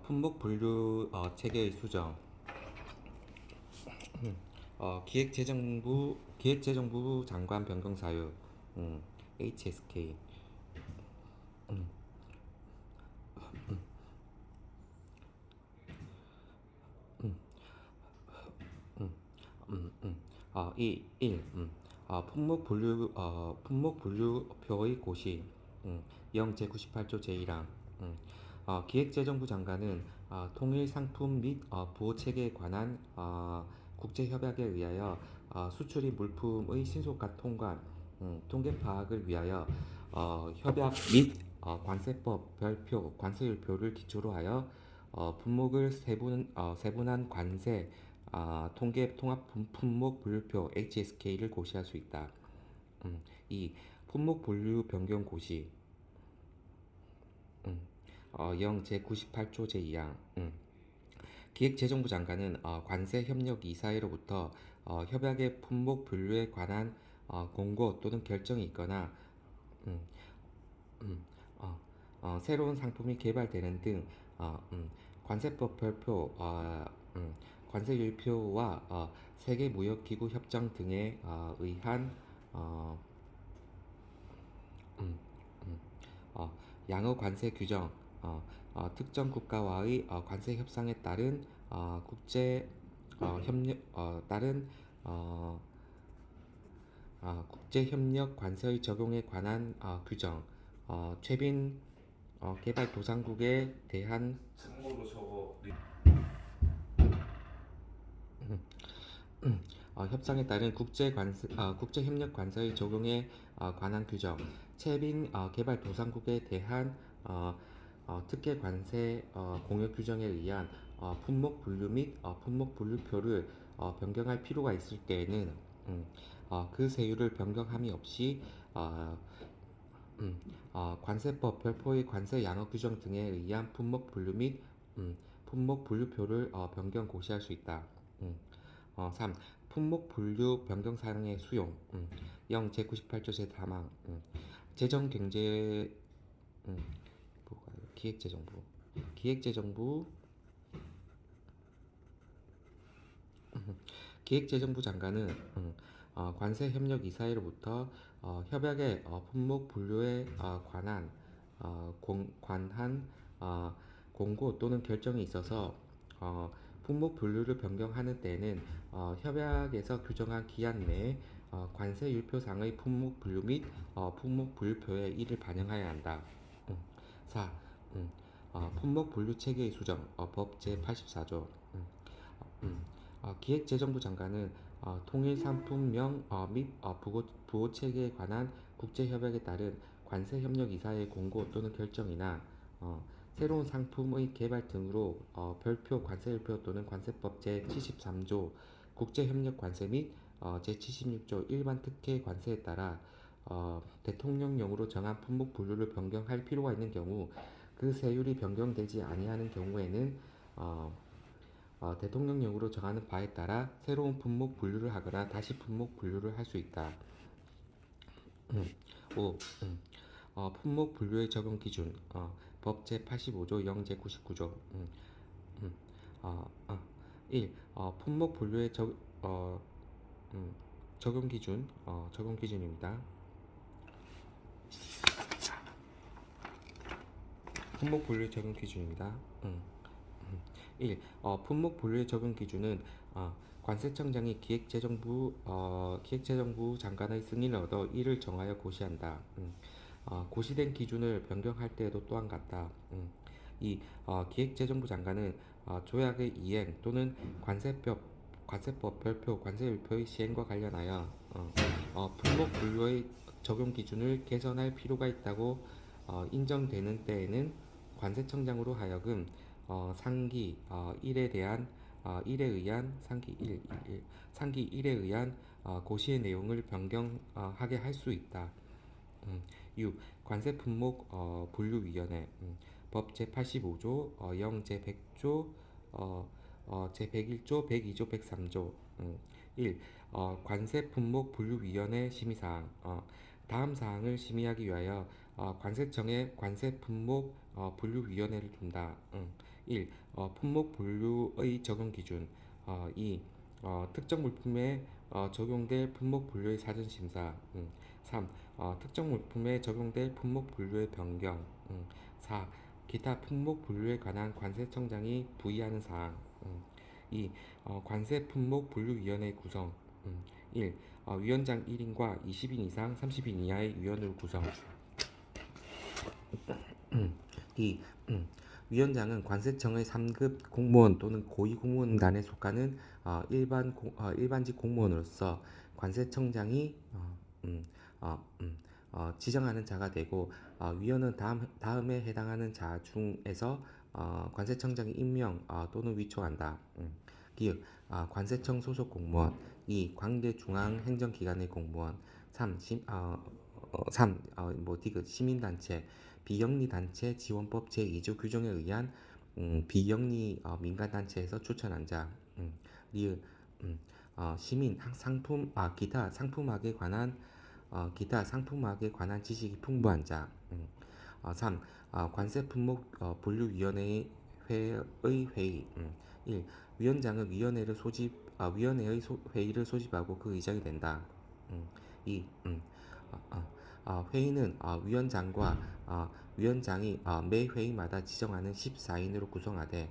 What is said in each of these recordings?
품목 분류 체계의 수정. 기획재정부 장관 변경 사유. HSK. 음, 음. 1. 품목 분류표의 고시. 0 제98조 제1항. 기획재정부 장관은 통일 상품 및 부호 체계에 관한 국제 협약에 의하여 수출입 물품의 신속한 통관, 통계 파악을 위하여 협약 및 관세법 별표, 관세율표를 기초로 하여 품목을 세분한 관세 통계 통합 품목 분류표 HSK를 고시할 수 있다. 2. 품목 분류 변경 고시. 0 제98조 제2항. 기획재정부 장관은 관세 협력 이사회로부터 협약의 품목 분류에 관한 공고 또는 결정이 있거나 음, 음, 새로운 상품이 개발되는 등 관세법 별표, 관세율표와 세계무역기구 협정 등에 의한 어, 음, 음, 어, 양어 관세 규정, 특정 국가와의 관세 협상에 따른 국제 협력 따른 어, 국제 협력 관세의 적용에 관한 규정, 최빈 개발도상국에 대한 참고로 저거 협상에 따른 국제 협력 관세의 적용에 관한 규정, 채빈 개발도상국에 대한 특혜 관세 공여 규정에 의한 품목 분류 및 품목 분류표를 변경할 필요가 있을 때에는 그 세율을 변경함이 없이 어, 관세법 별표의 관세 양어 규정 등에 의한 품목 분류 및 품목 분류표를 변경 고시할 수 있다. 3. 품목 분류 변경 사항의 수용. 0 제98조 제3항. 재정경제 기획재정부 기획재정부 기획재정부 장관은 관세 협력 이사회로부터 협약의 품목 분류에 관한 관한 공고 또는 결정이 있어서 품목 분류를 변경하는 때에는 협약에서 규정한 기한 내에 관세 율표상의 품목 분류 및 품목 분류표에 이를 반영하여야 한다. 4. 품목 분류 체계의 수정 법 제84조. 기획재정부 장관은 통일 상품명 및 부호 체계에 관한 국제협약에 따른 관세협력이사의 공고 또는 결정이나 새로운 상품의 개발 등으로 별표, 관세율표 또는 관세법 제73조 국제협력 관세 및 제76조 일반 특혜 관세에 따라 대통령령으로 정한 품목 분류를 변경할 필요가 있는 경우 그 세율이 변경되지 아니하는 경우에는 대통령령으로 정하는 바에 따라 새로운 품목 분류를 하거나 다시 품목 분류를 할 수 있다. 5. 품목 분류의 적용 기준 법 제85조 0 제99조 1. 품목 분류의 적용 기준 적용 기준입니다. 품목 분류의 적용 기준입니다. 1. 품목 분류의 적용 기준은 관세청장이 기획재정부 장관의 승인을 얻어 이를 정하여 고시한다. 고시된 기준을 변경할 때에도 또한 같다. 2. 기획재정부 장관은 조약의 이행 또는 관세법 별표 관세율표의 시행과 관련하여 품목 분류의 적용 기준을 개선할 필요가 있다고 인정되는 때에는 관세청장으로 하여금 상기 1에 대한 1에 의한 상기 1에 의한 고시의 내용을 변경하게 할 수 있다. 6. 관세 품목 분류위원회 법 제85조 0 제100조 제101조 102조 103조 1. 관세 품목 분류위원회 심의사항 다음 사항을 심의하기 위하여 관세청에 관세 품목 분류위원회를 둔다. 1. 품목 분류의 적용 기준. 2. 특정 물품에 적용될 품목 분류의 사전 심사. 3. 특정 물품에 적용될 품목 분류의 변경. 4. 기타 품목 분류에 관한 관세청장이 부의하는 사항. 2. 관세 품목 분류위원회 구성. 1. 위원장 1인과 20인 이상 30인 이하의 위원으로 구성. 2. 위원장은 관세청의 3급 공무원 또는 고위공무원단에 속하는 일반직 공무원으로서 관세청장이 지정하는 자가 되고, 위원은 다음에 해당하는 자 중에서 관세청장이 임명 또는 위촉한다. 기획 관세청 소속 공무원. 2. 관계중앙행정기관의 공무원. 3. 디귿 시민단체, 비영리단체 지원법 제2조 규정에 의한 비영리 민간단체에서 추천한 자. 리을 시민 기타 상품학에 관한 지식이 풍부한 자. 3. 관세 품목 분류위원회의 회의. 1. 위원장은 위원회의 회의를 소집하고 그 의장이 된다. 2. 회의는 위원장이 매 회의마다 지정하는 14인으로 구성하되,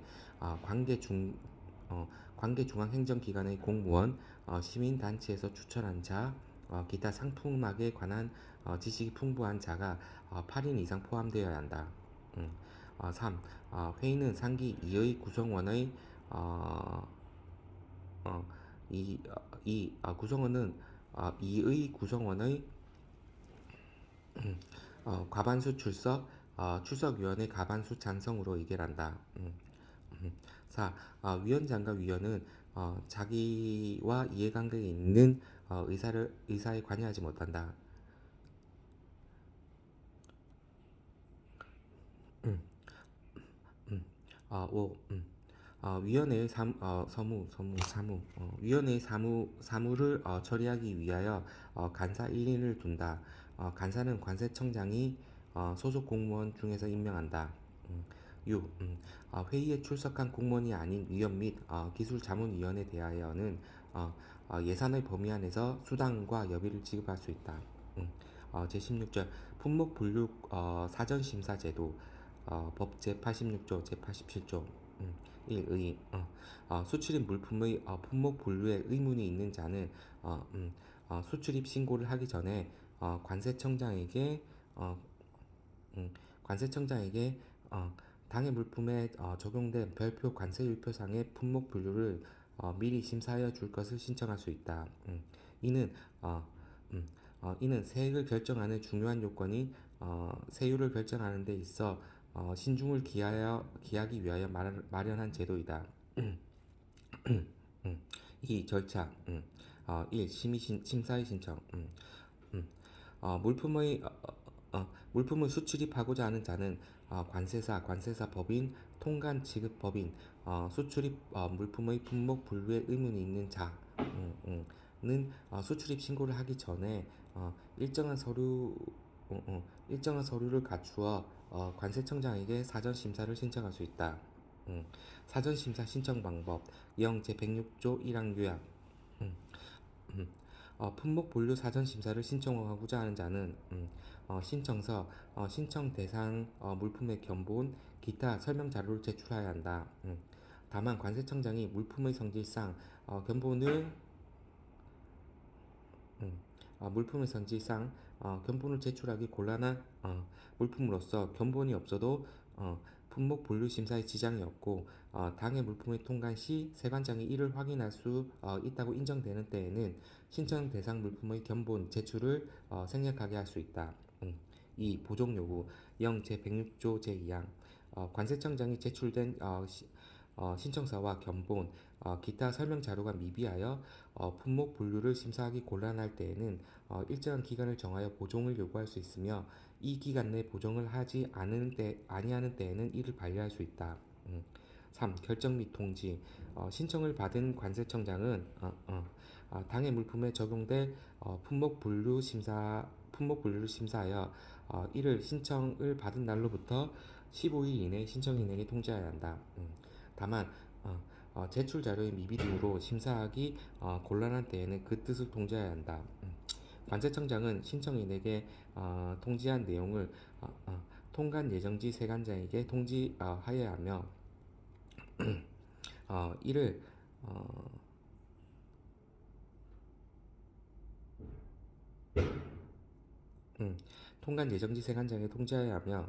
관계중앙행정기관의 공무원, 시민단체에서 추천한 자, 기타 상품학에 관한 지식이 풍부한 자가 8인 이상 포함되어야 한다. 3. 회의는 상기 2의 구성원의 구성원은 2의 구성원의 과반수 출석위원회 과반수 찬성으로 의결한다. 4. 위원장과 위원은 자기와 이해관계가 있는 의사에 관여하지 못한다. 5. 위원회의 위원회의 사무를 처리하기 위하여 간사 1인을 둔다. 간사는 관세청장이 소속 공무원 중에서 임명한다. 6. 회의에 출석한 공무원이 아닌 위원 및 기술자문위원에 대하여는 예산의 범위 안에서 수당과 여비를 지급할 수 있다. 제16절 품목 분류 사전심사 제도. 법 제86조 제87조. 1. 수출입 물품의 품목 분류에 의문이 있는 자는 수출입 신고를 하기 전에 관세청장에게 당해 물품에 적용된 별표 관세율표상의 품목 분류를 미리 심사하여 줄 것을 신청할 수 있다. 이는 세액을 결정하는 중요한 요건이 세율을 결정하는 데 있어 신중을 기하기 위하여 마련한 제도이다. 2. 절차. 1. 심사의 신청. 물품을 수출입하고자 하는 자는 관세사 법인, 통관 지급 법인, 수출입 물품의 품목 분류에 의문이 있는 자는 수출입 신고를 하기 전에 일정한 서류를 갖추어 관세청장에게 사전 심사를 신청할 수 있다. 사전 심사 신청 방법. 영 제106조 1항 요약. 품목 분류 사전 심사를 신청하고자 하는 자는 신청서, 신청 대상 물품의 견본, 기타 설명 자료를 제출해야 한다. 다만 관세청장이 물품의 성질상 견본을 제출하기 곤란한 물품으로서 견본이 없어도 품목 분류 심사에 지장이 없고, 당해 물품의 통관 시 세관장이 이를 확인할 수 있다고 인정되는 때에는 신청 대상 물품의 견본 제출을 생략하게 할 수 있다. 2. 보정 요구. 영 제106조 제2항. 관세청장이 제출된 신청서와 견본, 기타 설명 자료가 미비하여 품목 분류를 심사하기 곤란할 때에는 일정한 기간을 정하여 보정을 요구할 수 있으며, 이 기간 내 보정을 하지 아니하는 때에는 이를 반려할 수 있다. 3. 결정 및 통지. 신청을 받은 관세청장은 당해 물품에 적용될 품목 품목 분류를 심사하여 이를 신청을 받은 날로부터 15일 이내 신청인에게 통지해야 한다. 다만 제출 자료의 미비 등으로 심사하기 곤란한 때에는 그 뜻을 통지해야 한다. 관세청장은 신청인에게 통지한 내용을 통관 예정지 세관자에게 통지하여야 하며 이를 통관 예정지 세관자에게 통지해야 하며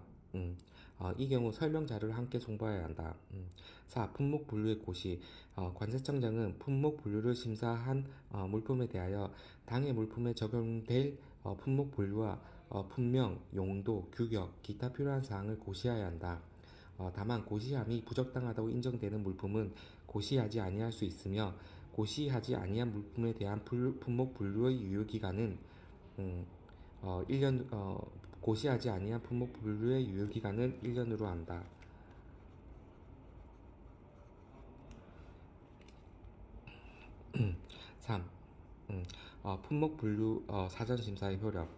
이 경우 설명 자료를 함께 송부해야 한다. 4. 품목 분류의 고시. 관세청장은 품목 분류를 심사한 물품에 대하여 당해 물품에 적용될 품목 분류와 품명, 용도, 규격, 기타 필요한 사항을 고시해야 한다. 다만 고시함이 부적당하다고 인정되는 물품은 고시하지 아니할 수 있으며 고시하지 아니한 물품에 대한 품목 분류의 유효기간은 1년 고시하지 아니한 품목 분류의 유효기간은 1년으로 한다. 3. 품목 분류 사전 심사의 효력.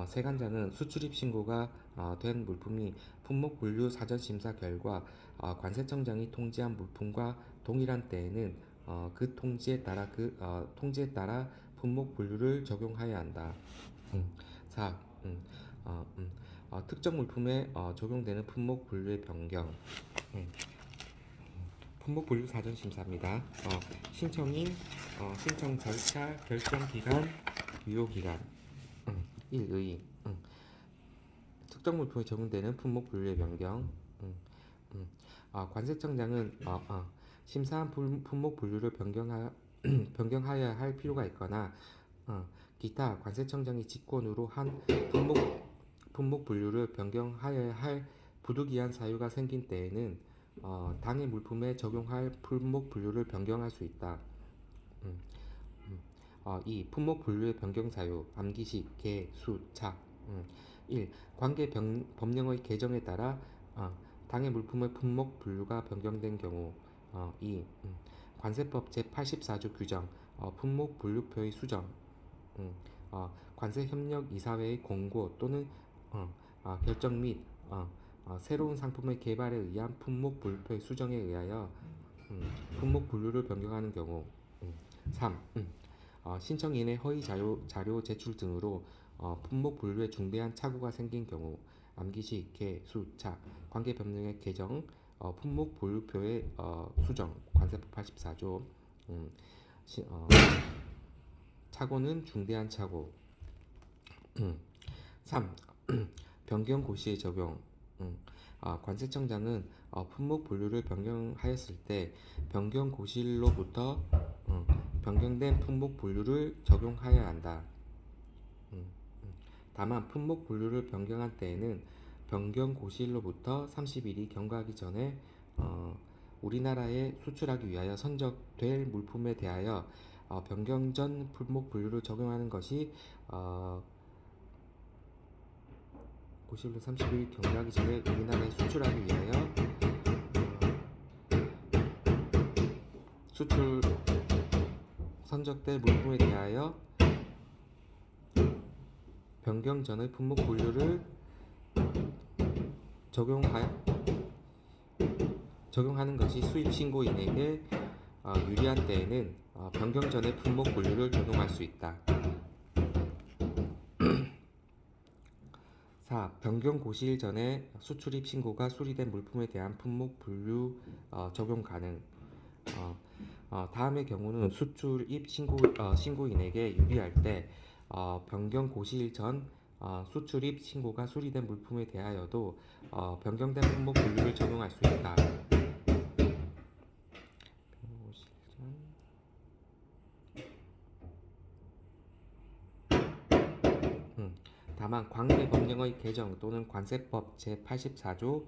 세관자는 수출입 신고가 된 물품이 품목 분류 사전 심사 결과 관세청장이 통지한 물품과 동일한 때에는 그 통지에 따라 품목 분류를 적용하여야 한다. 4. 특정 물품에 적용되는 품목 분류의 변경. 품목 분류 사전 심사입니다. 신청인, 신청 절차, 결정 기간, 유효 기간. 1. 특정 물품에 적용되는 품목 분류의 변경. 관세청장은 심사한 품목 분류를 변경하여야 할 필요가 있거나 기타 관세청장이 직권으로 한 품목 분류를 변경하여야 할 부득이한 사유가 생긴 때에는 당해 물품에 적용할 품목 분류를 변경할 수 있다. 2. 품목 분류의 변경 사유, 암기식, 개, 수, 착. 1. 관계 법령의 개정에 따라 당해 물품의 품목 분류가 변경된 경우. 2. 관세법 제84조 규정, 품목 분류표의 수정. 관세협력이사회의 공고 또는 결정 및 새로운 상품의 개발에 의한 품목 분류표의 수정에 의하여 품목 분류를 변경하는 경우. 3. 신청인의 허위 자료 제출 등으로 품목 분류에 중대한 착오가 생긴 경우. 암기식, 개, 수, 착, 관계법령의 개정, 품목 분류표의 수정, 관세법 84조. 착오는 중대한 착오. 3. 변경 고시의 적용. 관세청장은 품목 분류를 변경하였을 때 변경 고시일로부터 변경된 품목 분류를 적용하여야 한다. 다만 품목 분류를 변경한 때에는 변경 고시일로부터 30일이 경과하기 전에 우리나라에 수출하기 위하여 선적될 물품에 대하여 변경 전 품목 분류를 적용하는 것이 고시일로 30일 경과하기 전에 우리나라에 수출하기 위하여 수출 선적될 물품에 대하여 변경 전의 품목 분류를 적용하는 것이 수입 신고인에게 유리한 때에는 변경 전의 품목 분류를 적용할 수 있다. 4. 변경 고시일 전에 수출입 신고가 수리된 물품에 대한 품목 분류 적용 가능. 다음의 경우는 수출입 신고인에게 유리할 때 변경 고시일 전 수출입 신고가 수리된 물품에 대하여도 변경된 품목 분류를 적용할 수 있다. 다만 관계법령의 개정 또는 관세법 제84조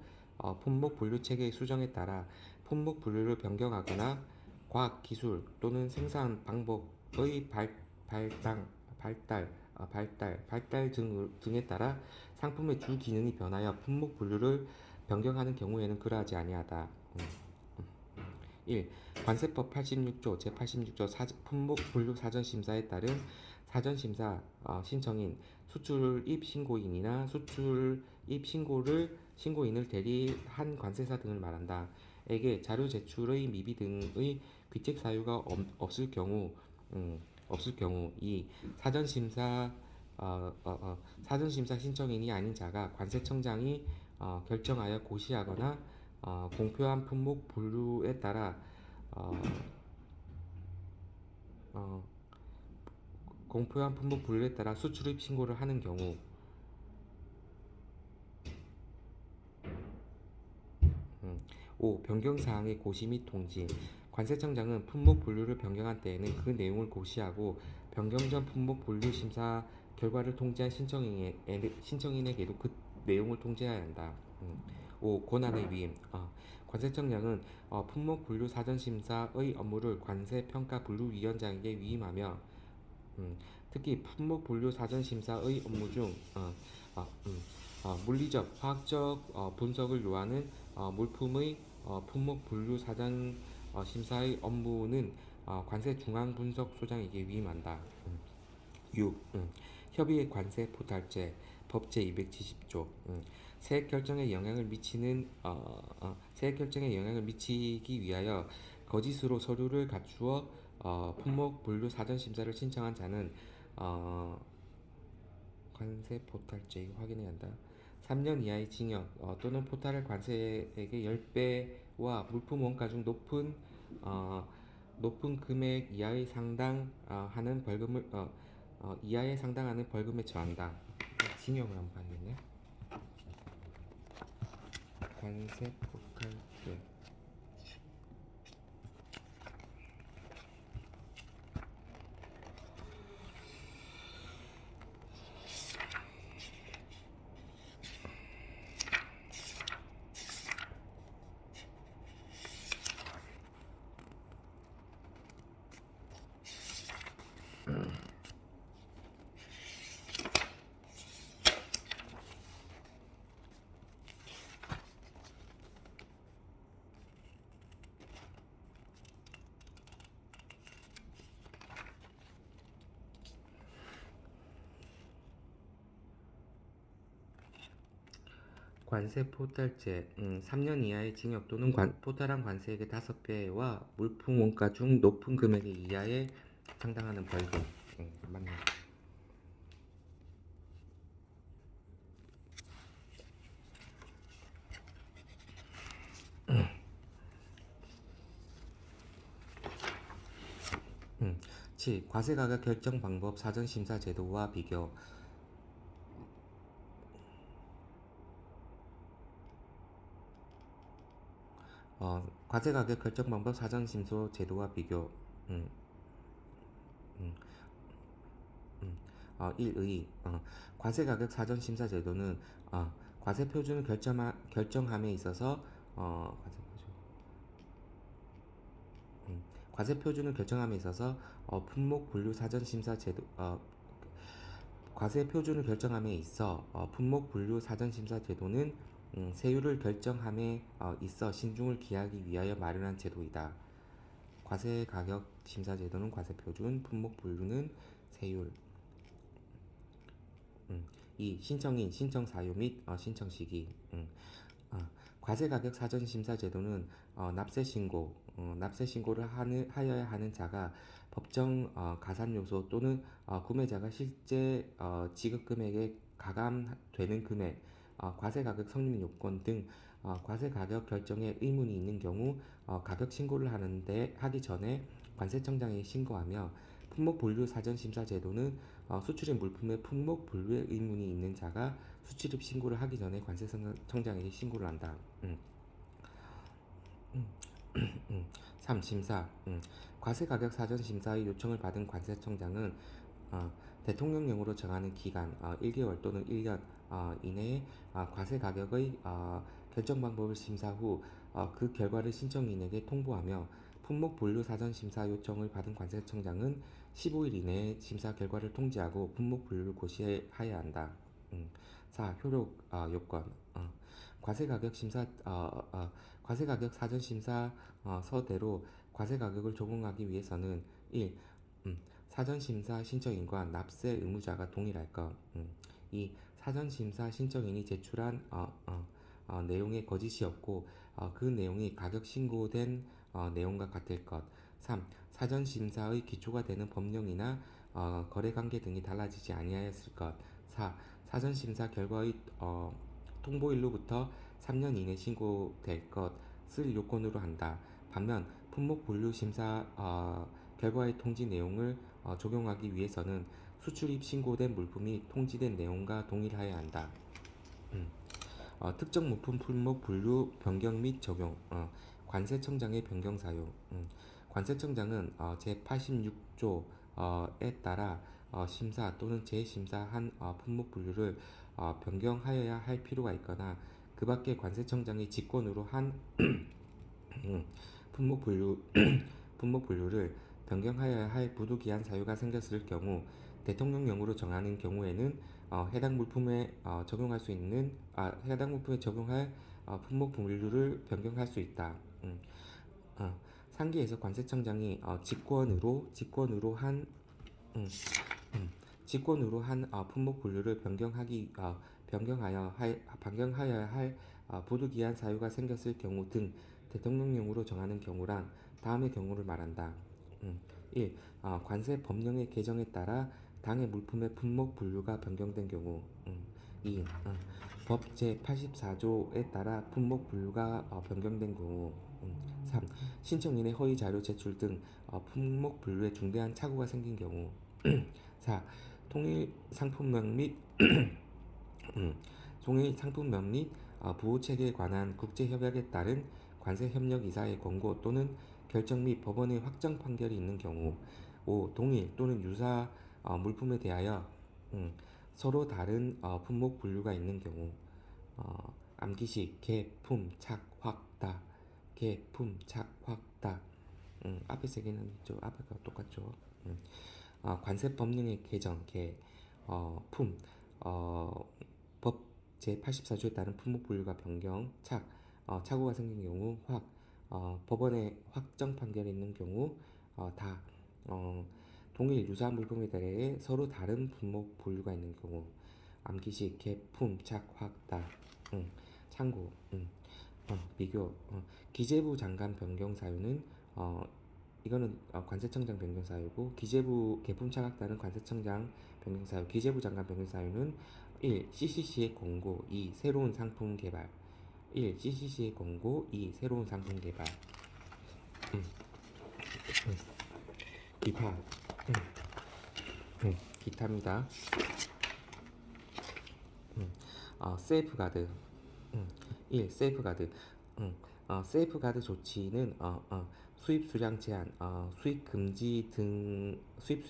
품목 분류 체계의 수정에 따라 품목 분류를 변경하거나 과학 기술 또는 생산 방법의 발달 등에 따라 상품의 주 기능이 변하여 품목 분류를 변경하는 경우에는 그러하지 아니하다. 1. 관세법 86조 제86조 품목 분류 사전 심사에 따른 사전심사 신청인, 수출입 신고인이나 수출입 신고인을 대리한 관세사 등을 말한다. 에게 자료 제출의 미비 등의 귀책 사유가 음, 없을 경우 이 사전심사 사전심사 신청인이 아닌 자가 관세청장이 결정하여 고시하거나 공표한 품목 분류에 따라 어, 어, 공표한 품목 분류에 따라 수출입 신고를 하는 경우 5. 변경사항의 고시 및 통지. 관세청장은 품목 분류를 변경한 때에는 그 내용을 고시하고 변경 전 품목 분류 심사 결과를 통지한 신청인에게도 그 내용을 통지해야 한다. 5. 권한의 위임. 관세청장은 품목 분류 사전 심사의 업무를 관세평가분류위원장에게 위임하며 특히 품목 분류 사전 심사의 업무 중 물리적, 화학적 분석을 요하는 물품의 품목 분류 사전 심사의 업무는 관세중앙분석소장에게 위임한다. 6. 협의의 관세 포탈제 법 제270조 세액 결정에 영향을 미치기 위하여 거짓으로 서류를 갖추어 품목 분류 사전 심사를 신청한 자는 관세 포탈제 이거 확인해야 한다. 3년 이하의 징역 또는 포탈을 관세액의 10배와 물품 원가 중 높은 금액 이하의 상당하는 벌금을 이하에 상당하는 벌금에 처한다. 징역을 한번 봐야겠네. 관세 포탈제 관세 포탈제 3년 이하의 징역 또는 포탈한 관세액의 5배와 물품 원가 중 높은 금액 이하에 상당하는 벌금. 맞네. 음. 7. 과세가격 결정 방법 사전 심사 제도와 비교. 과세가격 결정 방법 사전 심사 제도와 비교. 음. 음. 1의 과세가격 사전심사 제도는 과세 표준을 결정함에 있어서 과세 표준을 결정함에 있어서 품목 분류 사전심사 제도 과세 표준을 결정함에 있어 품목 분류 사전심사 제도는 세율을 결정함에 있어 신중을 기하기 위하여 마련한 제도이다. 과세 가격 심사 제도는 과세 표준, 품목 분류는 세율. 2. 신청인, 신청 사유 및 신청 시기. 과세가격 사전심사 제도는 납세 신고를 하여야 하는 자가 법정 가산 요소 또는 구매자가 실제 지급 금액에 가감되는 금액, 과세가격 성립 요건 등 과세가격 결정에 의문이 있는 경우 가격 신고를 하기 전에 관세청장에 신고하며 품목 분류 사전 심사 제도는 수출입 물품의 품목 분류에 의문이 있는 자가 수출입 신고를 하기 전에 관세청장에게 신고를 한다. 3. 심사 과세가격 사전 심사의 요청을 받은 관세청장은 대통령령으로 정하는 기간 1개월 또는 1년 이내에 과세가격의 결정 방법을 심사 후 그 결과를 신청인에게 통보하며 품목 분류 사전 심사 요청을 받은 관세청장은 15일 이내에 심사 결과를 통지하고 품목 분류를 고시하여야 한다. 4. 효력 요건 과세가격 심사 과세가격 사전 심사 서대로 과세가격을 적용하기 위해서는 1. 사전심사 신청인과 납세 의무자가 동일할 것. 2. 사전심사 신청인이 제출한 내용의 거짓이 없고 그 내용이 가격 신고된 내용과 같을 것. 3. 사전심사의 기초가 되는 법령이나 거래관계 등이 달라지지 아니하였을 것. 4. 사전심사 결과의 통보일로부터 3년 이내 신고될 것을 요건으로 한다. 반면 품목분류 심사 결과의 통지 내용을 적용하기 위해서는 수출입 신고된 물품이 통지된 내용과 동일하여야 한다. 특정 물품 품목 분류 변경 및 적용. 관세청장의 변경 사유. 관세청장은 제86조에 따라 심사 또는 재심사한 품목 분류를 변경하여야 할 필요가 있거나 그 밖에 관세청장의 직권으로 한 품목 분류 품목 분류를 변경하여야 할 부득이한 사유가 생겼을 경우 대통령령으로 정하는 경우에는 해당 물품에 적용할 품목 분류를 변경할 수 있다. 상기에서 관세청장이 직권으로 한 품목 분류를 변경하여야 할 부득이한 사유가 생겼을 경우 등 대통령령으로 정하는 경우란 다음의 경우를 말한다. 1. 관세 법령의 개정에 따라 당해 물품의 품목 분류가 변경된 경우. 2. 법 제84조에 따라 품목 분류가 변경된 경우. 3. 신청인의 허위 자료 제출 등 품목 분류에 중대한 착오가 생긴 경우. 4. 통일 상품명 및 부호 체계에 관한 국제 협약에 따른 관세 협력 이사의 권고 또는 결정 및 법원의 확정 판결이 있는 경우. 5. 동일 또는 유사 물품에 대하여 서로 다른 품목 분류가 있는 경우. 암기식 개, 품, 착, 확, 다. 개, 품, 착, 확, 다. 앞에 세 개는 앞에가 똑같죠. 관세 법령의 개정, 개, 품, 법 제84조에 따른 품목 분류가 변경, 착오가 생긴 경우, 확, 법원의 확정 판결이 있는 경우, 다, 동일 유사한 물품에 대해 서로 다른 품목 분류가 있는 경우. 암기식 개, 품, 착, 확, 다. 참고. 비교. 기재부 장관 변경 사유는 이거는 관세청장 변경 사유고 기재부 개품 착각다는 관세청장 변경 사유. 기재부 장관 변경 사유는 1. CCC의 공고. 2. 새로운 상품 개발. 1. CCC의 공고. 2. 새로운 상품 개발. 기타. 기타입니다. 세이프가드. 1. 세이프가드. 세이프가드 조치는 수입 수량 제한, 수입 금지 수입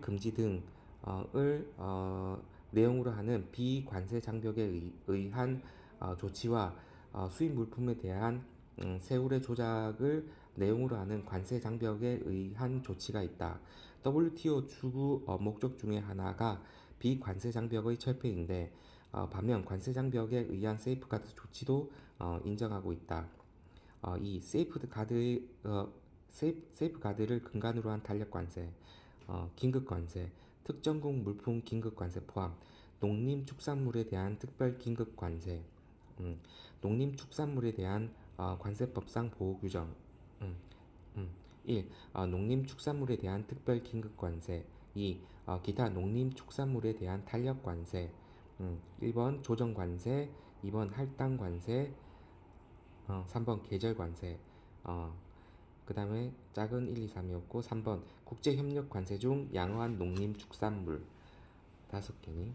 금지 등을 내용으로 하는 비관세 장벽에 의한 조치와 수입 물품에 대한 세율의 조작을 내용으로 하는 관세 장벽에 의한 조치가 있다. WTO 추구 목적 중에 하나가 비관세 장벽의 철폐인데 반면 관세 장벽에 의한 세이프가드 조치도 인정하고 있다. 이 세이프가드를 근간으로 한 탄력 관세, 긴급 관세, 특정국 물품 긴급 관세 포함, 농림축산물에 대한 특별 긴급 관세, 농림축산물에 대한 관세법상 보호 규정. 1. 농림축산물에 대한 특별 긴급 관세. 2. 기타 농림축산물에 대한 탄력 관세. 1번 조정 관세, 2번 할당 관세, 3번 계절 관세. 그 다음에 작은 1, 2, 3이었고 3번 국제협력 관세 중 양호한 농림축산물 5개니.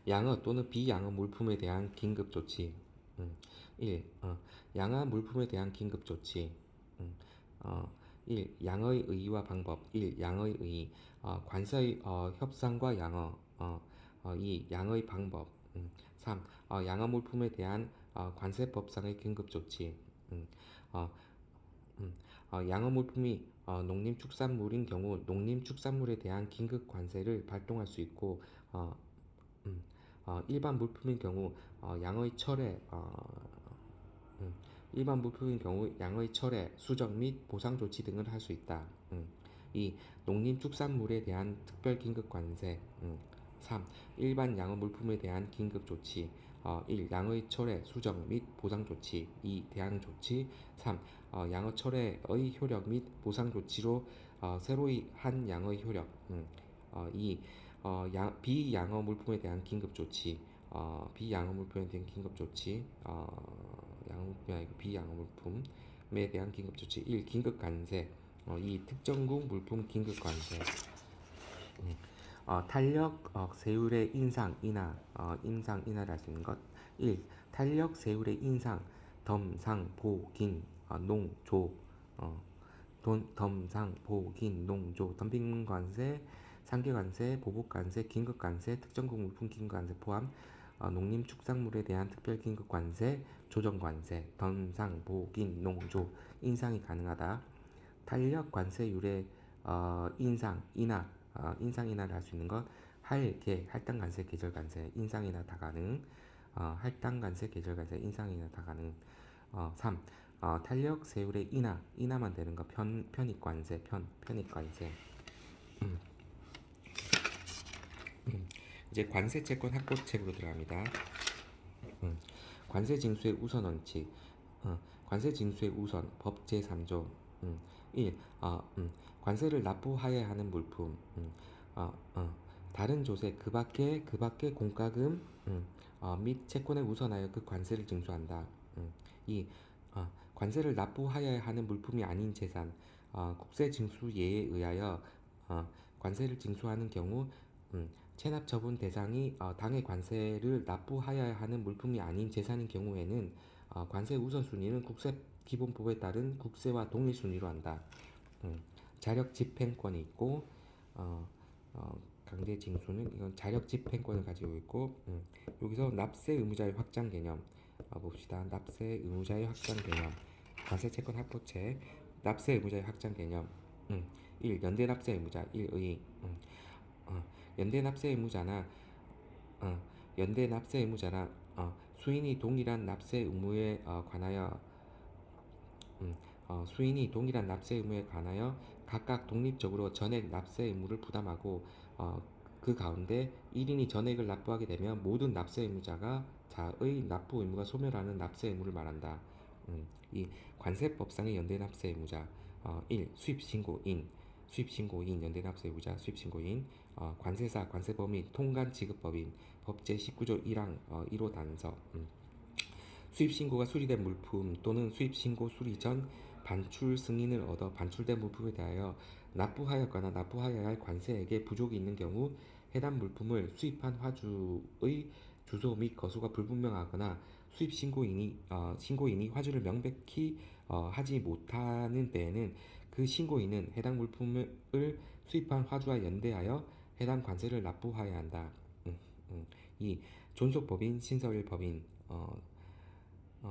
양어 또는 비양어 물품에 대한 긴급 조치. 1. 양어 물품에 대한 긴급 조치. 1. 양어의 의의와 방법. 1. 양어의 의의. 관세의 협상과 양어. 2. 양어의 방법. 3. 양어 물품에 대한 관세법상의 긴급 조치. 양어 물품이 농림축산물인 경우 농림축산물에 대한 긴급 관세를 발동할 수 있고 일반 물품인 경우 양어의 철회 일반 물품인 경우 양의 철회, 수정 및 보상 조치 등을 할 수 있다. 2. 농림축산물에 대한 특별 긴급 관세. 3. 일반 양의 물품에 대한 긴급 조치. 1. 양의 철회, 수정 및 보상 조치. 2. 대항 조치. 3. 양의 철회의 효력 및 보상 조치로 새로이 한 양의 효력. 2. 비양어 물품에 대한 긴급 조치. 비양어 물품에 대한 긴급 조치. 양어 물품이 아니고 비양어 물품에 대한 긴급 조치. 1. 긴급 관세. 2. 특정국 물품 긴급 관세. 탄력 세율의 인상 인하. 인상 인하를 할 수 있는 것. 1. 탄력 세율의 인상 덤상 보긴 농조. 덤상 보긴 농조 덤핑 관세, 상계 관세, 보복 관세, 긴급 관세, 특정국 물품 긴급 관세 포함 농림축산물에 대한 특별 긴급 관세, 조정 관세, 덤상 보긴 농조 인상이 가능하다. 탄력 관세율의 인상 인하. 인상 인하를 할 수 있는 것. 할당 관세, 계절 관세, 인상 인하 다 가능. 할당 관세, 계절 관세, 인상 인하 다 가능. 3. 탄력 세율의 인하만 되는 거. 편익 관세, 편익 관세. 이제 관세 채권 확보책으로 들어갑니다. 관세 징수의 우선 원칙. 관세 징수의 우선 법 제3조. 1. 관세를 납부하여야 하는 물품. 다른 조세 그 밖에 공과금 및 채권에 우선하여 그 관세를 징수한다. 2. 관세를 납부하여야 하는 물품이 아닌 재산 국세 징수 예에 의하여 관세를 징수하는 경우 체납 처분 대상이 당해 관세를 납부하여야 하는 물품이 아닌 재산인 경우에는 관세 우선순위는 국세기본법에 따른 국세와 동일 순위로 한다. 자력 집행권이 있고 강제 징수는 이건 자력 집행권을 가지고 있고 여기서 납세 의무자의 확장 개념 봅시다. 납세 의무자의 확장 개념 관세 채권 확보책 납세 의무자의 확장 개념 1. 연대 납세 의무자 1의 연대 납세 의무자나 연대 납세 의무자나 수인이 동일한 납세 의무에 관하여 수인이 동일한 납세 의무에 관하여 각각 독립적으로 전액 납세 의무를 부담하고 그 가운데 1인이 전액을 납부하게 되면 모든 납세 의무자가 자의 납부 의무가 소멸하는 납세 의무를 말한다. 이 관세법상의 연대 납세 의무자 1. 수입신고인 연대 납세 의무자 수입신고인 관세사 관세범인 통관 지급법인 법 제19조 1항 1호 단서 수입신고가 수리된 물품 또는 수입신고 수리 전 반출 승인을 얻어 반출된 물품에 대하여 납부하였거나 납부하여야 할 관세액에 부족이 있는 경우 해당 물품을 수입한 화주의 주소 및 거소가 불분명하거나 수입 신고인이 화주를 명백히 하지 못하는 때에는 그 신고인은 해당 물품을 수입한 화주와 연대하여 해당 관세를 납부하여야 한다. 2. 존속법인 신설법인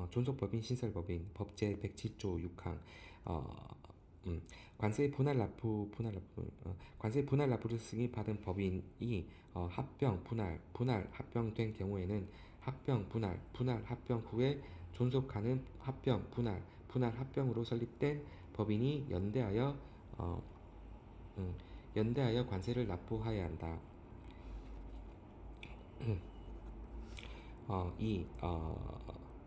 존속법인 신설법인 법 제107조 6항 관세 분할 납부 관세 분할 납부를 승인받은 법인이 합병 분할 합병된 경우에는 합병 분할 합병 후에 존속하는 합병 분할 합병으로 설립된 법인이 연대하여 관세를 납부하여야 한다. 2.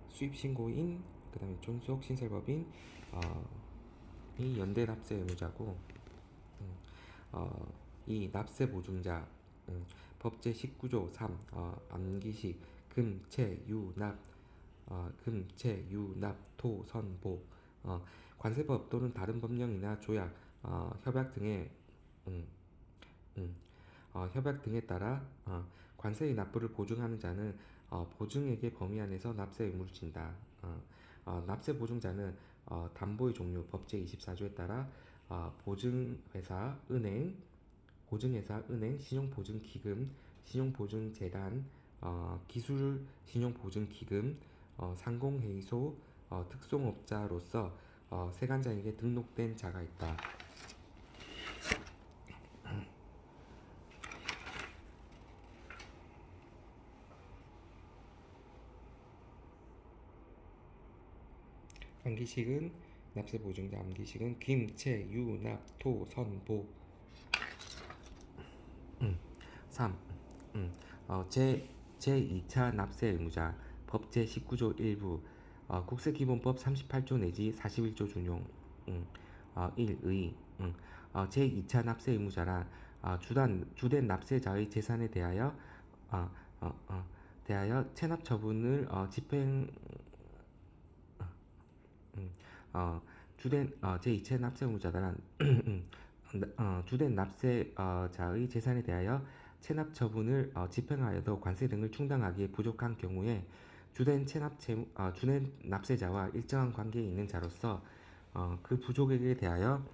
수입신고인 그 다음에 존속신설법인 이 연대 납세 의무자고 이 납세 보증자 법 제19조 3 암기시 금채 유납 토선보 관세법 또는 다른 법령이나 조약 협약 등의 협약 등에 따라 관세의 납부를 보증하는 자는 보증액의 범위 안에서 납세 의무를 진다. 납세 보증자는 담보의 종류 법 제24조에 따라 보증회사, 은행, 신용보증기금, 신용보증재단, 기술신용보증기금, 상공회의소, 특송업자로서 세관자에게 등록된 자가 있다. 암기식은 납세 보증자 암기식은 김, 채, 유, 납, 토, 선, 보. 3. 제2차 납세 의무자 법 제19조 일부 국세기본법 38조 내지 41조 준용 1. 의 제2차 납세 의무자란 주된 납세자의 재산에 대하여 어, 체납 처분을 집행 주된 제2차 납세 의무자란 주된 납세자의 재산에 대하여 체납 처분을 집행하여도 관세 등을 충당하기에 부족한 경우에 주된 납세자와 일정한 관계에 있는 자로서 그 부족액에 대하여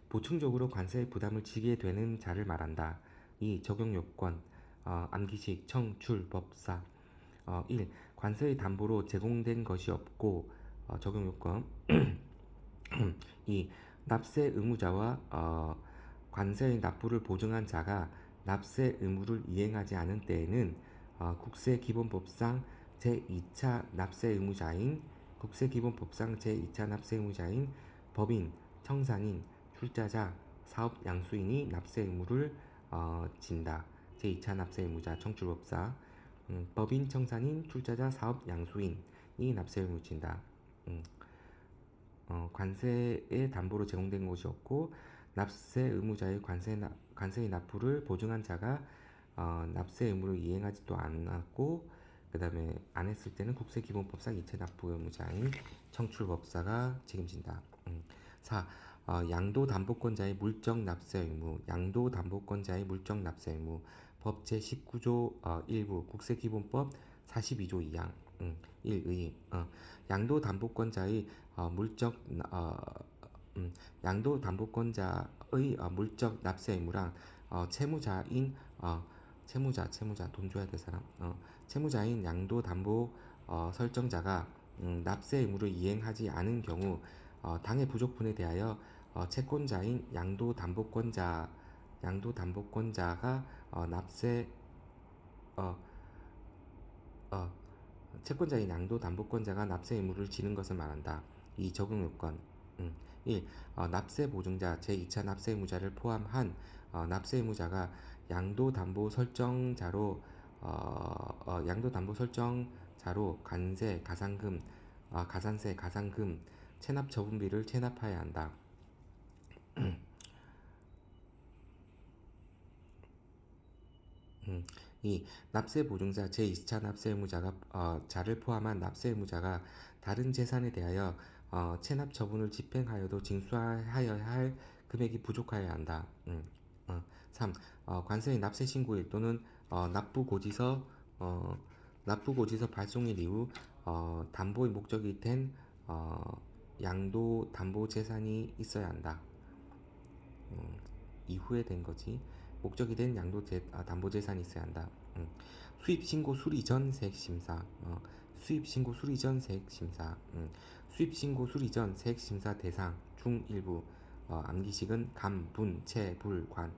보충적으로 관세의 부담을 지게 되는 자를 말한다. 이 적용요건 암기식 청출법사 1. 관세의 담보로 제공된 것이 없고 적용요건 2. 납세 의무자와 관세의 납부를 보증한 자가 납세 의무를 이행하지 않은 때에는 국세기본법상 제2차 납세 의무자인 법인, 청산인, 출자자, 사업 양수인이 납세 의무를 진다. 제2차 납세 의무자 청출법사 법인, 청산인, 출자자, 사업 양수인이 납세 의무를 진다. 관세의 담보로 제공된 것이 없고 납세 의무자의 관세의 납부를 보증한 자가 납세 의무를 이행하지도 않았고 그 다음에 안 했을 때는 국세기본법상 이체 납부 의무자인 청출법사가 책임진다. 4. 양도담보권자의 물적 납세 의무 법 제19조 일부 국세기본법 42조 2항 1의 양도담보권자의 물적 납세 의무랑 채무자 돈 줘야 될 사람 채무자인 양도담보 설정자가 납세 의무를 이행하지 않은 경우 당해 부족분에 대하여 채권자인 양도담보권자가 채권자인 양도담보권자가 납세 의무를 지는 것을 말한다. 이 적용요건 1. 납세 보증자 제2차 납세 의무자를 포함한 납세 의무자가 양도담보 설정자로 관세, 가산세, 가상금, 체납 처분비를 체납하여야 한다. 이 납세 보증자 제2차 납세 의무자가 자를 포함한 납세 의무자가 다른 재산에 대하여 체납 처분을 집행하여도 징수하여야 할 금액이 부족하여야 한다. 3. 관세의 납세 신고일 또는 납부고지서 발송일 이후 담보의 목적이 된 양도 담보 재산이 있어야 한다. 이후에 된 거지. 목적이 된 담보 재산이 있어야 한다. 수입 신고 수리 전 세액 심사. 수입 신고 수리 전 세액 심사 대상 중 일부 암기식은 감분채불관.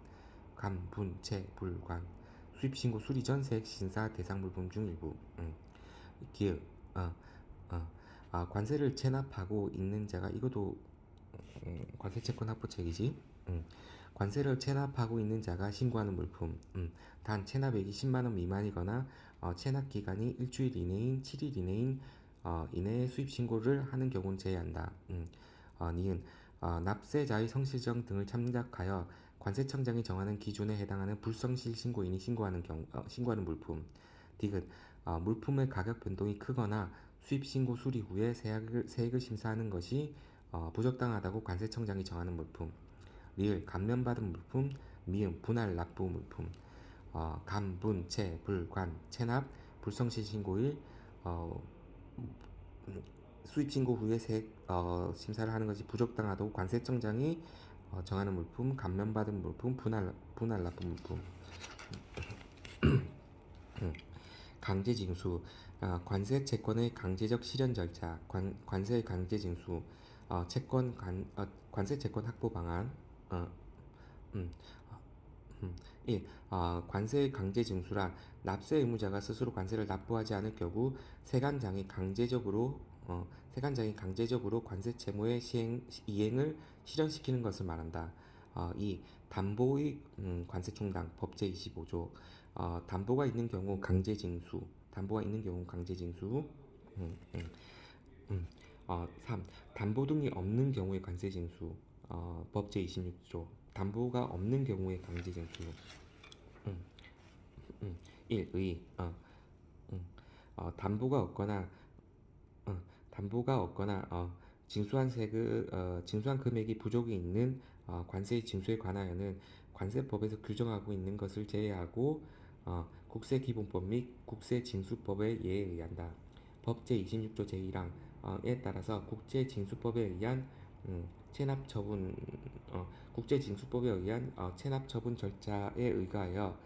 수입 신고 수리 전 세액 심사 대상 물품 중 일부. 기획 관세를 체납하고 있는 자가 이것도 관세채권 확보책이지. 관세를 체납하고 있는 자가 신고하는 물품 단 체납액이 10만원 미만이거나 체납기간이 일주일 이내인 7일 이내에 수입 신고를 하는 경우는 제외한다. 니은 납세자의 성실정 등을 참작하여 관세청장이 정하는 기준에 해당하는 불성실 신고인이 신고하는 물품. 디귿 물품의 가격 변동이 크거나 수입 신고 수리 후에 세액을 심사하는 것이 부적당하다고 관세청장이 정하는 물품. 리을 감면받은 물품, 미음 분할 납부 물품. 감, 분, 채, 불, 관, 체납, 불성실 신고일 수입 신고 후에 세액 심사를 하는 것이 부적당하다고 관세청장이 정하는 물품, 감면받은 물품, 분할 납부 물품. 강제징수 관세 채권의 강제적 실현 절차, 관세의 강제징수, 관세 채권 확보 방안. 1. 관세의 강제징수란 납세 의무자가 스스로 관세를 납부하지 않을 경우 세관장이 강제적으로 세관장이 강제적으로 관세 채무의 이행을 실현시키는 것을 말한다. 이 담보의 관세 충당 법 제25조. 담보가 있는 경우 강제 징수. 담보가 있는 경우 강제 징수. 음, 음, 3. 담보 등이 없는 경우의 관세 징수. 법 제26조. 담보가 없는 경우의 강제 징수. 음, 1. 의. 음, 담보가 없거나 담보가 없거나 징수한 금액이 부족이 있는 관세 징수에 관하여는 관세법에서 규정하고 있는 것을 제외하고 국세기본법 및 국세징수법의 예에 의한다. 법 제26조 제1항에 따라서 국제징수법에 의한 체납처분 국제징수법에 의한 체납처분 절차에 의거하여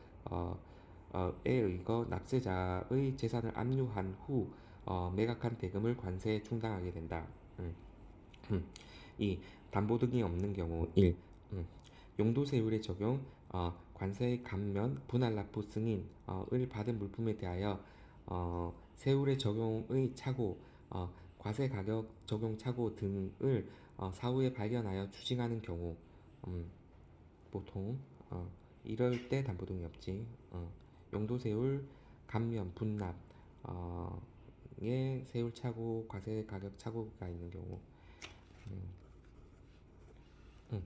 에 의거 납세자의 재산을 압류한 후 매각한 대금을 관세에 충당하게 된다. 음, 음. 2. 담보 등이 없는 경우 1. 용도세율의 적용 관세의 감면, 분할 납부 승인을 받은 물품에 대하여 세율의 적용의 차고, 과세 가격 적용 차고 등을 사후에 발견하여 추징하는 경우 보통 이럴 때 담보 등이 없지. 용도세율, 감면, 분납 에 세율 차고, 과세 가격 차고가 있는 경우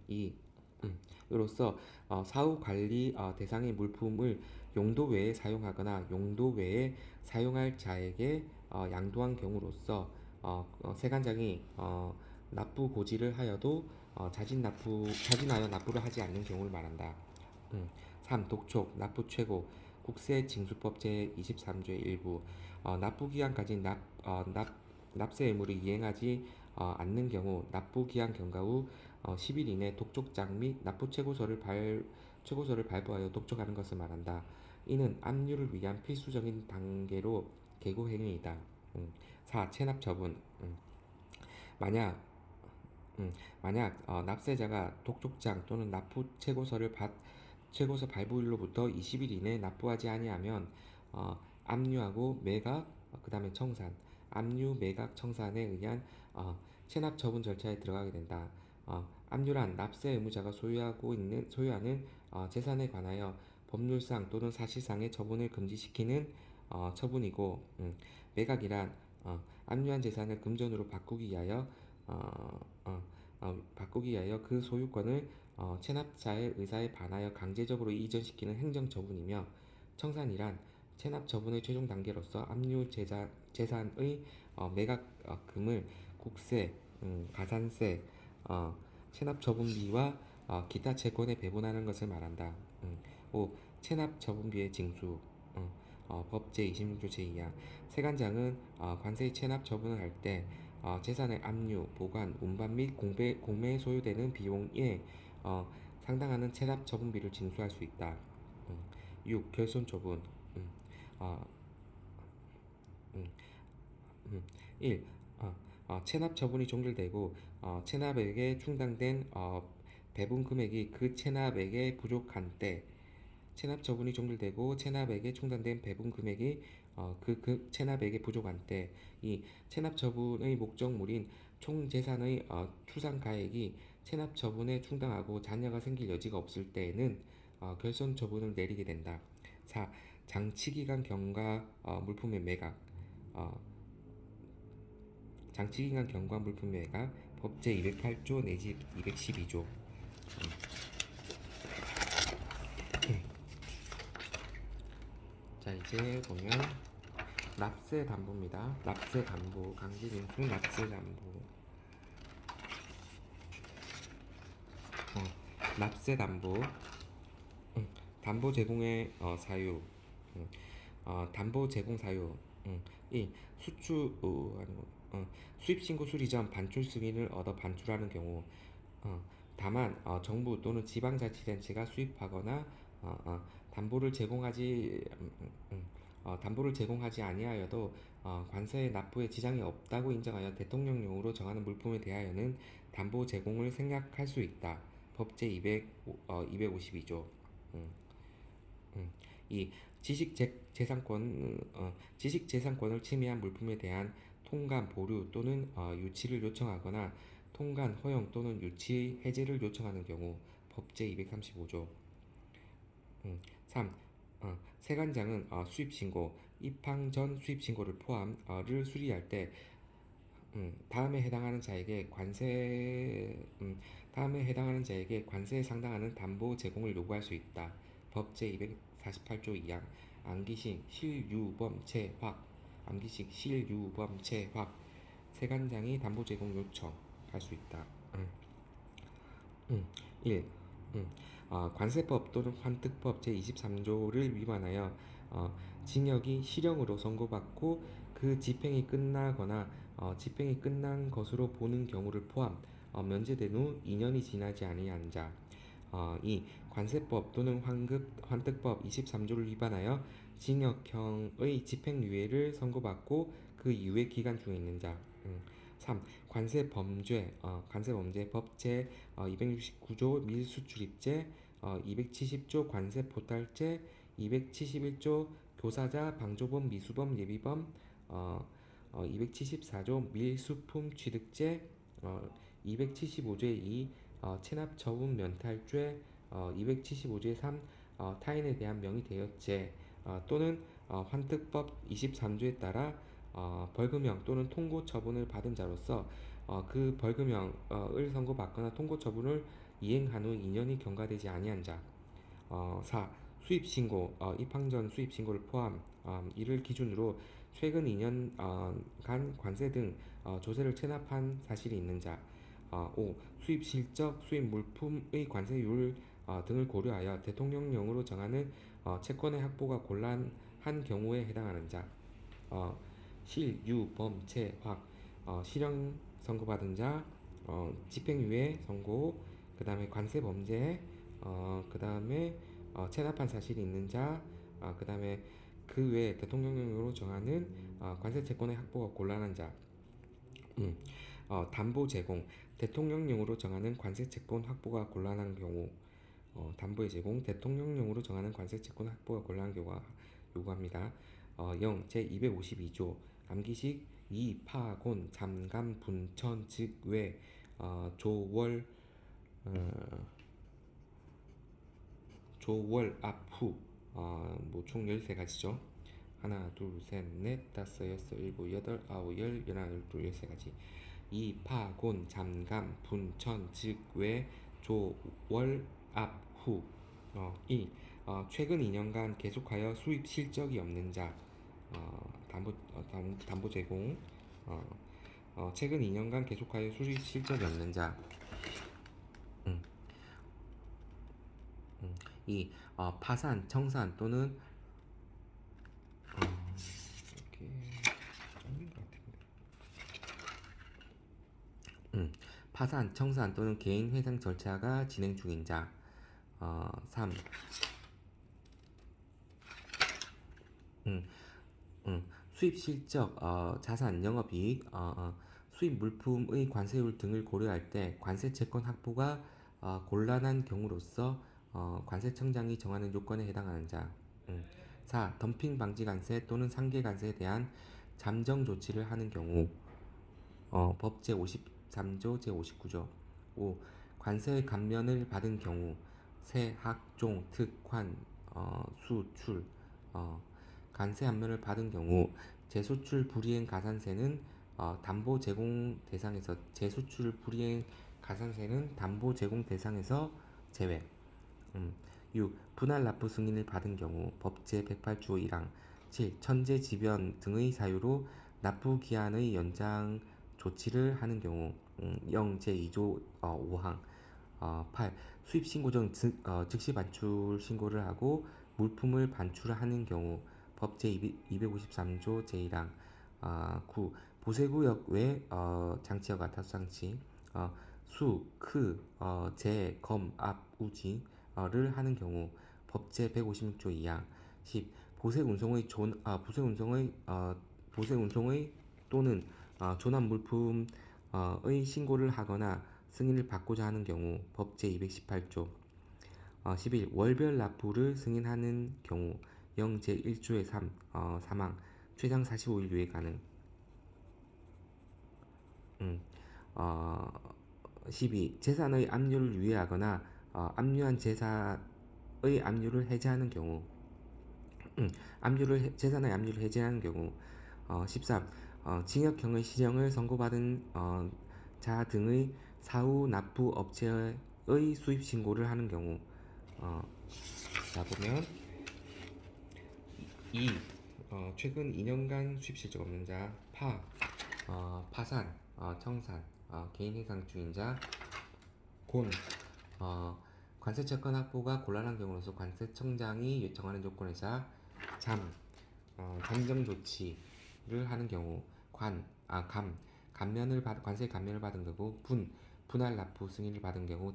이 으로써 사후 관리 대상의 물품을 용도 외에 사용하거나 용도 외에 사용할 자에게 양도한 경우로서 세관장이 납부 고지를 하여도 자진하여 납부를 하지 않는 경우를 말한다. 3. 독촉, 납부 최고, 국세징수법 제23조의 일부 납부기한까지 납세 의무를 이행하지 않는 경우 납부기한 경과 후 10일 이내 독촉장 및 납부 최고서를 발부하여 독촉하는 것을 말한다. 이는 압류를 위한 필수적인 단계로 계고 행위이다. 4. 체납 처분. 만약 납세자가 독촉장 또는 납부 최고서 발부일로부터 20일 이내 납부하지 아니하면 압류하고 매각 그다음에 청산 압류 매각 청산에 의한 체납 처분 절차에 들어가게 된다. 압류란 납세 의무자가 소유하는 재산에 관하여 법률상 또는 사실상의 처분을 금지시키는 처분이고 매각이란 압류한 재산을 금전으로 바꾸기 위하여 그 소유권을 체납자의 의사에 반하여 강제적으로 이전시키는 행정처분이며 청산이란 체납 처분의 최종 단계로서 압류 재산의 매각금을 국세, 가산세, 체납 처분비와 기타 채권에 배분하는 것을 말한다. 5. 체납 처분비의 징수 법 제26조 제2항 세관장은 관세의 체납 처분을 할 때 재산의 압류, 보관, 운반 및 공매에 소요되는 비용에 상당하는 체납 처분비를 징수할 수 있다. 6. 결손 처분 어, 음, 음. 1. 체납 처분이 종결되고 체납액에 충당된 배분 금액이 그 체납액에 부족한 때 체납 처분이 종결되고 체납액에 충당된 배분 금액이 그 체납액에 부족한 때 이 체납 처분의 목적물인 총 재산의 추상 가액이 체납 처분에 충당하고 잔여가 생길 여지가 없을 때에는 결손 처분을 내리게 된다. 4. 장치기간 경과 물품의 매각 장치기간 경과 물품의 매각 법 제208조 내지 212조 자 이제 보면 납세 담보입니다. 납세 담보 강제징수 납세 담보 납세 담보 담보 제공의 사유 담보 제공 사유 1. 수입 신고 수리 전 반출 승인을 얻어 반출하는 경우 다만 정부 또는 지방자치단체가 수입하거나 담보를 제공하지 아니하여도 관세의 납부에 지장이 없다고 인정하여 대통령령으로 정하는 물품에 대하여는 담보 제공을 생략할 수 있다. 법 제252조. 이 지식재산권을 침해한 물품에 대한 통관 보류 또는 유치를 요청하거나 통관 허용 또는 유치 해제를 요청하는 경우 법제 235조. 3. 세관장은 수입 신고, 입항 전 수입 신고를 포함을 수리할 때 다음에 해당하는 자에게 관세에 상당하는 담보 제공을 요구할 수 있다. 법제 248조 2항 암기식 실유범체확 암기식 실유범체확 세관장이 담보 제공 요청할 수 있다. 1. 관세법 또는 환특법 제23조를 위반하여 징역이 실형으로 선고받고 그 집행이 끝나거나 집행이 끝난 것으로 보는 경우를 포함 면제된 후 2년이 지나지 아니한 자. 2. 관세법 또는 환특법 23조를 위반하여 징역형의 집행유예를 선고받고 그 이후의 기간 중에 있는 자. 3. 관세범죄 법 제 269조 밀수출입죄, 270조 관세포탈죄, 271조 교사자 방조범 미수범 예비범, 274조 밀수품 취득죄, 275조의 2 체납처분 면탈죄, 275조의 3 타인에 대한 명의대여죄 또는 환특법 23조에 따라 벌금형 또는 통고 처분을 받은 자로서 그 벌금형을 선고받거나 통고 처분을 이행한 후 2년이 경과되지 아니한 자. 4. 수입신고, 입항 전 수입신고를 포함 이를 기준으로 최근 2년간 관세 등 조세를 체납한 사실이 있는 자. 5. 수입실적, 수입물품의 관세율 등을 고려하여 대통령령으로 정하는 채권의 확보가 곤란한 경우에 해당하는 자. 실유범체확 실형 선고받은 자, 집행유예 선고, 그 다음에 관세범죄, 그 다음에 체납한 사실이 있는 자, 그 다음에 그 외에 대통령령으로 정하는 관세채권의 확보가 곤란한 자. 담보 제공, 대통령령으로 정하는 관세채권 확보가 곤란한 경우 담보의 제공, 대통령령으로 정하는 관세채권 확보가 곤란한 경우가 요구합니다. 0. 제252조 암기식 이파곤 잠감 분천 즉외 조월 조월 앞후 뭐총 13가지죠. 하나, 둘, 셋, 넷, 다섯, 여섯, 일곱, 여덟, 아홉, 열, 열하나, 열둘, 13가지. 이파곤 잠감 분천 즉외 조월 앞후. 2. 최근 2년간 계속하여 수입 실적이 없는 자. 담보 제공. 최근 2년간 계속하여 수입 실적이 없는 자. 2. 파산, 청산 또는 이렇게 잘린 것 같은데. 파산, 청산 또는 개인 회상 절차가 진행 중인 자. 3. 수입 실적, 자산, 영업이익, 수입 물품의 관세율 등을 고려할 때 관세 채권 확보가 곤란한 경우로서 관세청장이 정하는 요건에 해당하는 자. 4. 덤핑 방지 관세 또는 상계 관세에 대한 잠정 조치를 하는 경우 법 제53조 제59조. 5. 관세의 감면을 받은 경우 세, 학, 종, 특, 관, 수, 출 관세 감면을 받은 경우 재소출 불이행 가산세는 담보 제공 대상에서 재소출 불이행 가산세는 담보 제공 대상에서 제외. 6. 분할 납부 승인을 받은 경우 법 제108조 1항 7. 천재지변 등의 사유로 납부 기한의 연장 조치를 하는 경우 0 제2조 5항 8. 수입 신고 전 즉시 반출 신고를 하고 물품을 반출하는 경우 법 제253조 제1항 9. 보세구역 외 장치와 타수장치 수, 크, 재, 검, 압, 우지를 하는 경우 법 제156조 2항 10. 보세 운송의 또는 조납 물품의 신고를 하거나 승인을 받고자 하는 경우 법 제218조 11. 월별 납부를 승인하는 경우 0 제1조의 3 사망 최장 45일 유예 가능. 어, 12. 재산의 압류를 유예하거나 압류한 재산의 압류를 해제하는 경우. 재산의 압류를 해제하는 경우. 13. 징역형의 시정을 선고받은 자 등의 사후 납부 업체의 수입 신고를 하는 경우. 자 보면 2. 최근 2년간 수입 실적 없는 자. 파산, 청산, 개인 해상 중인 자. 곤, 관세 채권 확보가 곤란한 경우로서 관세청장이 정하는 조건에 자. 잠정 조치를 하는 경우. 관세 감면을 받은 경우. 분할 납부 승인을 받은 경우.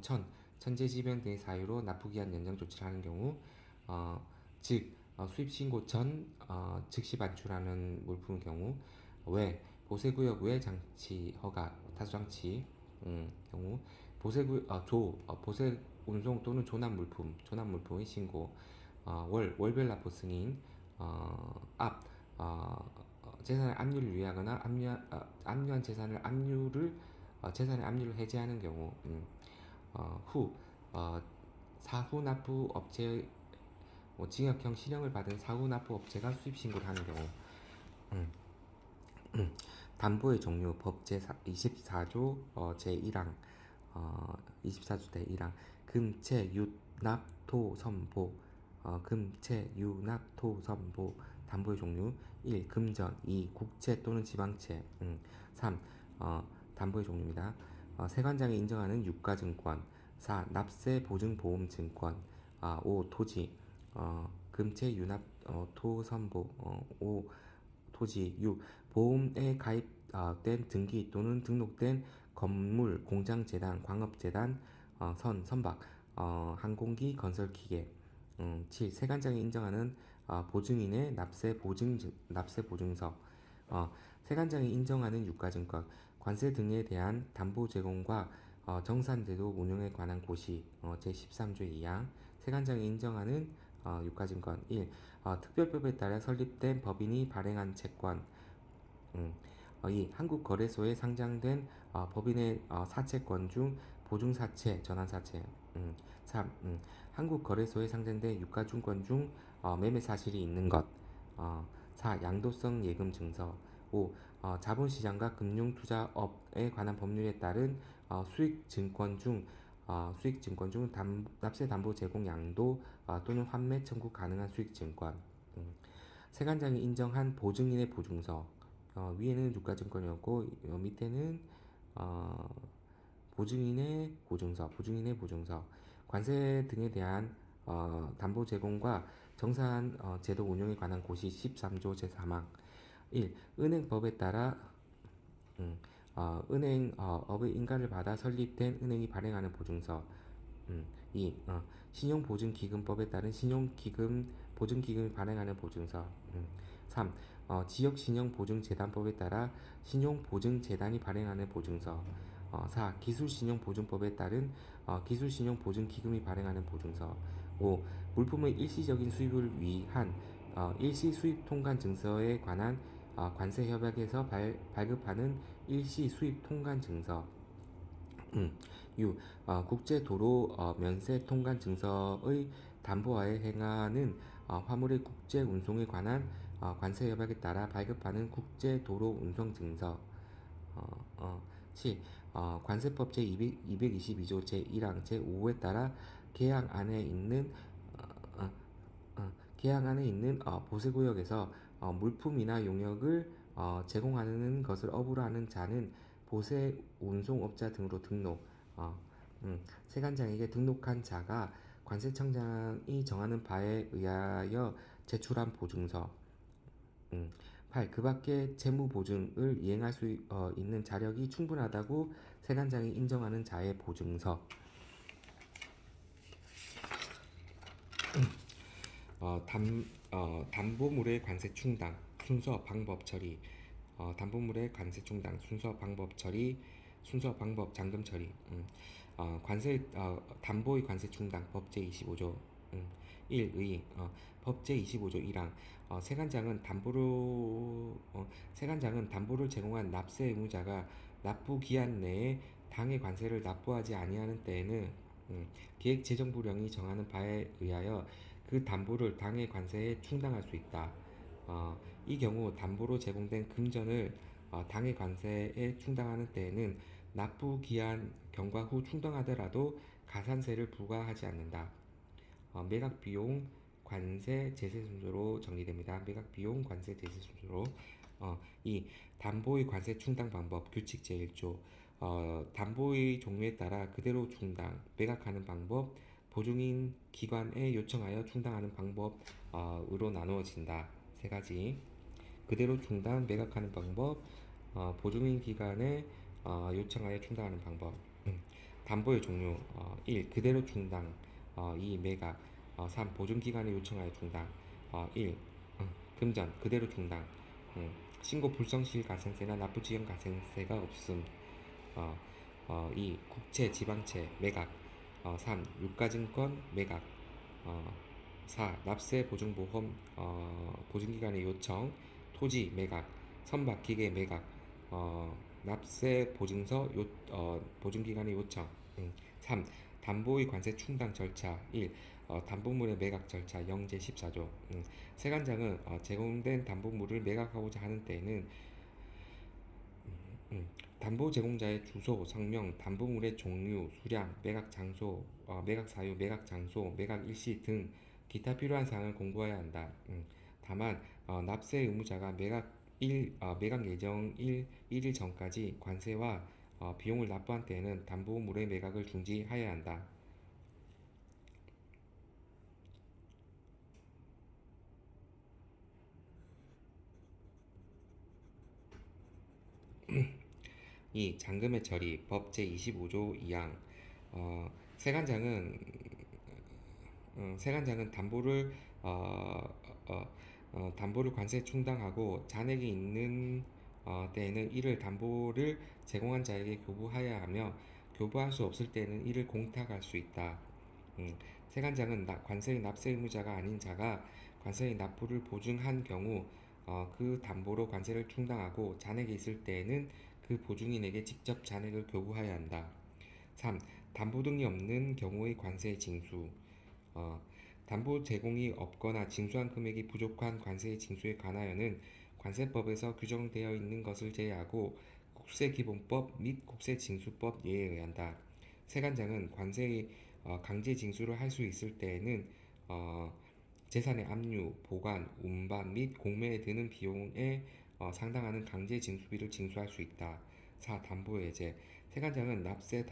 천재지변 등의 사유로 납부기한 연장 조치를 하는 경우. 즉 수입 신고 전 즉시 반출하는 물품의 경우. 보세구역 외 장치 허가 타수장치 경우. 보세 운송 또는 조납 물품의 신고. 월별 납부 승인. 재산의 압류를 유예하거나 압류한 재산의 압류를 해제하는 경우. 후 사후 납부 업체의 징역형 실형을 받은 사후 납부 업체가 수입 신고를 하는 경우. 담보의 종류. 법 제24조 제1항 24조 제1항 금채 유납 토 선보. 금채 유납 토 선보. 담보의 종류. 1. 금전. 2. 국채 또는 지방채. 3. 담보의 종류입니다. 세관장이 인정하는 유가증권. 4. 납세 보증 보험 증권. 5. 토지. 금채 유납 토 선보. 5. 토지. 6. 보험에 가입된 등기 또는 등록된 건물, 공장, 재단, 광업 재단, 선박, 항공기, 건설 기계. 7. 세관장이 인정하는 보증인의 납세 보증서. 세관장이 인정하는 유가증권. 관세 등에 대한 담보 제공과 정산제도 운영에 관한 고시. 제13조 2항 세관장이 인정하는 유가증권. 1. 특별법에 따라 설립된 법인이 발행한 채권. 2. 한국거래소에 상장된 법인의 사채권 중 보증사채, 전환사채. 3. 한국거래소에 상장된 유가증권 중 매매 사실이 있는 것. 4. 양도성 예금 증서. 5. 자본시장과 금융투자업에 관한 법률에 따른 수익증권 중 납세 담보 제공 양도 또는 환매 청구 가능한 수익증권. 세관장이 인정한 보증인의 보증서. 위에는 유가증권이었고 밑에는 보증인의 보증서. 관세 등에 대한 담보 제공과 정산 제도 운영에 관한 고시 13조 제3항. 1. 은행법에 따라 은행업의 인가를 받아 설립된 은행이 발행하는 보증서. 2. 신용보증기금법에 따른 보증기금이 발행하는 보증서. 3. 지역신용보증재단법에 따라 신용보증재단이 발행하는 보증서. 4. 기술신용보증법에 따른 기술신용보증기금이 발행하는 보증서. 5. 물품의 일시적인 수입을 위한 일시 수입 통관 증서에 관한 관세 협약에서 발급하는 일시 수입 통관 증서. 6. 국제 도로 면세 통관 증서의 담보하에 행하는 화물의 국제 운송에 관한 관세 협약에 따라 발급하는 국제 도로 운송 증서. 7. 관세법 제222조 제1항 제5호에 따라 계약 안에 있는 보세구역에서 물품이나 용역을 제공하는 것을 업으로 하는 자는 보세 운송업자 등으로 등록. 세관장에게 등록한 자가 관세청장이 정하는 바에 의하여 제출한 보증서. 8. 그 밖에 채무보증을 이행할 수 있는 자력이 충분하다고 세관장이 인정하는 자의 보증서. 담보물의 관세 충당 순서 방법 처리. 담보물의 관세 충당 순서 방법 처리. 순서 방법 잠금 처리. 담보의 관세 충당 법 제25조 1의 법 제25조 1항 세관장은 담보를 제공한 납세 의무자가 납부 기한 내에 당해 관세를 납부하지 아니하는 때에는 기획재정부령이 정하는 바에 의하여 그 담보를 당해 관세에 충당할 수 있다. 이 경우 담보로 제공된 금전을 당해 관세에 충당하는 때에는 납부 기한 경과 후 충당하더라도 가산세를 부과하지 않는다. 매각 비용 관세 제세 순서로 정리됩니다. 매각 비용 관세 제세 순서로 이 담보의 관세 충당 방법 규칙 제1조 담보의 종류에 따라 그대로 충당 매각하는 방법 보증인 기관에 요청하여 충당하는 방법으로 나누어진다. 세 가지 그대로 충당 매각하는 방법 보증인 기관에 요청하여 충당하는 방법 담보의 종류 1. 그대로 충당 2. 매각 3. 보증기관에 요청하여 충당 1. 금전 그대로 충당 신고 불성실 가산세나 납부지연 가산세가 없음 2. 국채 지방채 매각 3. 유가증권 매각 4. 납세 보증보험 보증기관의 요청 토지 매각 선박 기계 매각 납세 보증서 보증기관의 요청 3. 담보의 관세 충당 절차 1. 담보물의 매각 절차 영제 14조 세관장은 제공된 담보물을 매각하고자 하는 때에는 담보 제공자의 주소, 성명, 담보물의 종류, 수량, 매각 장소, 매각 사유, 매각 장소, 매각 일시 등 기타 필요한 사항을 공고해야 한다. 다만 납세 의무자가 매각 예정 1일 전까지 관세와 비용을 납부한 때에는 담보물의 매각을 중지하여야 한다. 이 잔금의 처리 법 제25조 2항 세관장은 세관장은 담보를 관세 충당하고 잔액이 있는 때에는 이를 담보를 제공한 자에게 교부하여야 하며 교부할 수 없을 때에는 이를 공탁할 수 있다. 세관장은 관세의 납세 의무자가 아닌 자가 관세의 납부를 보증한 경우 그 담보로 관세를 충당하고 잔액이 있을 때에는 그 보증인에게 직접 잔액을 교부하여야 한다. 3. 담보 등이 없는 경우의 관세 징수 담보 제공이 없거나 징수한 금액이 부족한 관세의 징수에 관하여는 관세법에서 규정되어 있는 것을 제외하고 국세기본법 및 국세징수법 예에 의한다. 세관장은 관세의 강제 징수를 할 수 있을 때에는 재산의 압류, 보관, 운반 및 공매에 드는 비용에 상당하는 강제 징수비를 징수할 수 있다. 4. 담보해제 세관장은 납세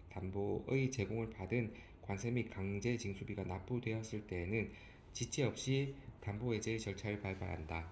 담보의 제공을 받은 관세 및 강제 징수비가 납부되었을 때에는 지체 없이 담보해제의 절차를 밟아야 한다.